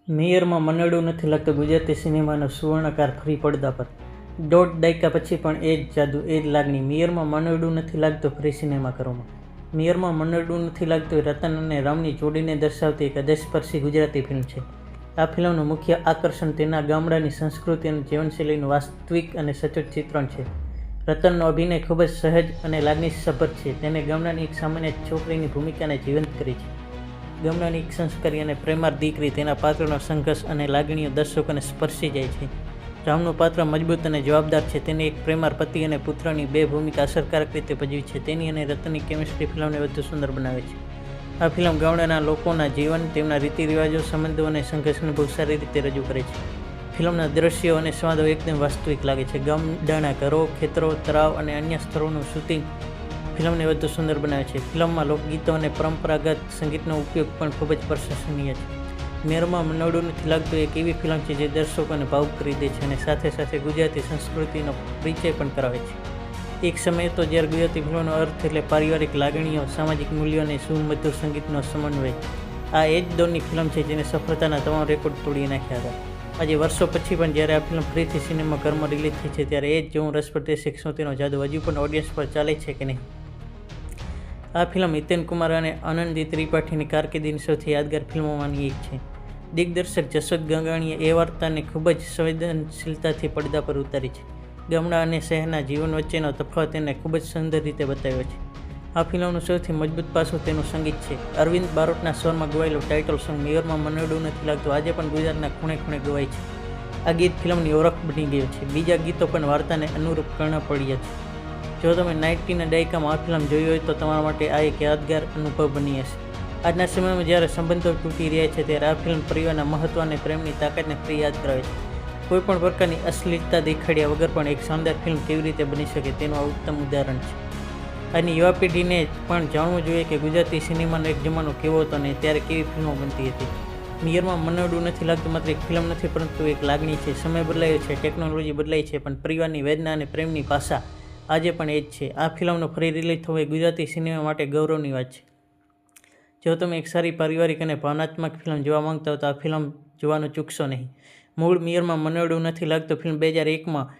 મેયરમાં મનડું નથી લાગતું ગુજરાતી સિનેમાનો સુવર્ણકાળ ફરી પડદા પર. દોઢ દાયકા પછી પણ એ જ જાદુ, એ જ લાગણી. મેયરમાં મનડું નથી લાગતું ફરી સિનેમાઘરોમાં. મેયરમાં મનડું નથી લાગતું રતન અને રામની જોડીને દર્શાવતી એક હૃદયસ્પર્શી ગુજરાતી ફિલ્મ છે. આ ફિલ્મનું મુખ્ય આકર્ષણ તેના ગામડાની સંસ્કૃતિ અને જીવનશૈલીનું વાસ્તવિક અને સચોટ ચિત્રણ છે. રતનનો અભિનય ખૂબ જ સહજ અને લાગણીસભર છે. તેને ગામડાની એક સામાન્ય છોકરીની ભૂમિકાને જીવંત કરી છે. ગામડાની એક સંસ્કારી અને પ્રેમાળ દીકરી, તેના પાત્રનો સંઘર્ષ અને લાગણીઓ દર્શકોને સ્પર્શી જાય છે. રામનું પાત્ર મજબૂત અને જવાબદાર છે. તેને એક પ્રેમાળ પતિ અને પુત્રની બે ભૂમિકા અસરકારક રીતે ભજવી છે. તેની અને રતનની કેમિસ્ટ્રી ફિલ્મને વધુ સુંદર બનાવે છે. આ ફિલ્મ ગામડાના લોકોના જીવન, તેમના રીતિરિવાજો, સંબંધો અને સંઘર્ષને બહુ સારી રીતે રજૂ કરે છે. ફિલ્મના દ્રશ્યો અને સ્વાદો એકદમ વાસ્તવિક લાગે છે. ગામડાના ઘરો, ખેતરો, તળાવ અને અન્ય સ્થળોનું શૂટિંગ ફિલ્મને વધુ સુંદર બનાવે છે. ફિલ્મમાં લોકગીતો અને પરંપરાગત સંગીતનો ઉપયોગ પણ ખૂબ જ પ્રશંસનીય છે. મેયરમાં મનડું નથી લાગતું એક એવી ફિલ્મ છે જે દર્શકોને ભાવુક કરી દે છે અને સાથે સાથે ગુજરાતી સંસ્કૃતિનો પરિચય પણ કરાવે છે. એક સમય તો જ્યારે ગુજરાતી ફિલ્મનો અર્થ એટલે પારિવારિક લાગણીઓ, સામાજિક મૂલ્યો અને સુમધુર સંગીતનો સમન્વય. આ એ જ દોરની ફિલ્મ છે જેને સફળતાના તમામ રેકોર્ડ તોડી નાખ્યા હતા. આજે વર્ષો પછી પણ જ્યારે આ ફિલ્મ ફરીથી સિનેમાઘરમાં રિલીઝ થઈ છે ત્યારે એ જ જોવું રસપ્રદ રહેશે કે શું તેનો જાદુ હજુ પણ ઓડિયન્સ પર ચાલે છે કે નહીં. આ ફિલ્મ હિતેન કુમાર અને આનંદી ત્રિપાઠીની કારકિર્દીની સૌથી યાદગાર ફિલ્મોમાંની એક છે. દિગ્દર્શક જશોદ ગંગાણીએ એ વાર્તાને ખૂબ જ સંવેદનશીલતાથી પડદા પર ઉતારી છે. ગામડા અને શહેરના જીવન વચ્ચેનો તફાવત તેને ખૂબ જ સુંદર રીતે બતાવ્યો છે. આ ફિલ્મનું સૌથી મજબૂત પાસું તેનું સંગીત છે. અરવિંદ બારોટના સ્વરમાં ગવાયેલું ટાઇટલ સોંગ મેયરમાં મનડું નથી લાગતું આજે પણ ગુજરાતના ખૂણે ખૂણે ગવાય છે. આ ગીત ફિલ્મની ઓળખ બની ગયું છે. બીજા ગીતો પણ વાર્તાને અનુરૂપ કર્ણપ્રિય છે. જો તમે 90ના દાયકામાં આ ફિલ્મ જોઈ હોય તો તમારા માટે આ એક યાદગાર અનુભવ બની હશે. આજના સમયમાં જ્યારે સંબંધો તૂટી રહ્યા છે ત્યારે આ ફિલ્મ પરિવારના મહત્વ અને પ્રેમની તાકાતને ફરી યાદ કરાવે છે. કોઈપણ પ્રકારની અશ્લીલતા દેખાડ્યા વગર પણ એક શાનદાર ફિલ્મ કેવી રીતે બની શકે તેનું આ ઉત્તમ ઉદાહરણ છે. આજની યુવા પેઢીને પણ જાણવું જોઈએ કે ગુજરાતી સિનેમાનો એક જમાનો કેવો હતો અને ત્યારે કેવી ફિલ્મો બનતી હતી. મેયરમાં મનડું નથી લાગતું માત્ર એક ફિલ્મ નથી પરંતુ એક લાગણી છે. સમય બદલાયો છે, ટેકનોલોજી બદલાઈ છે, પણ પરિવારની વેદના અને પ્રેમની ભાષા આજે પણ એ જ છે. આ ફિલ્મનો ફરી રિલીઝ થવો એ ગુજરાતી સિનેમા માટે ગૌરવની વાત છે. જો તમે એક સારી પારિવારિક અને ભાવનાત્મક ફિલ્મ જોવા માંગતા હો તો આ ફિલ્મ જોવાનું ચૂકશો નહીં. મૂળ મેયરમાં મનડું નથી લાગતું ફિલ્મ 2001માં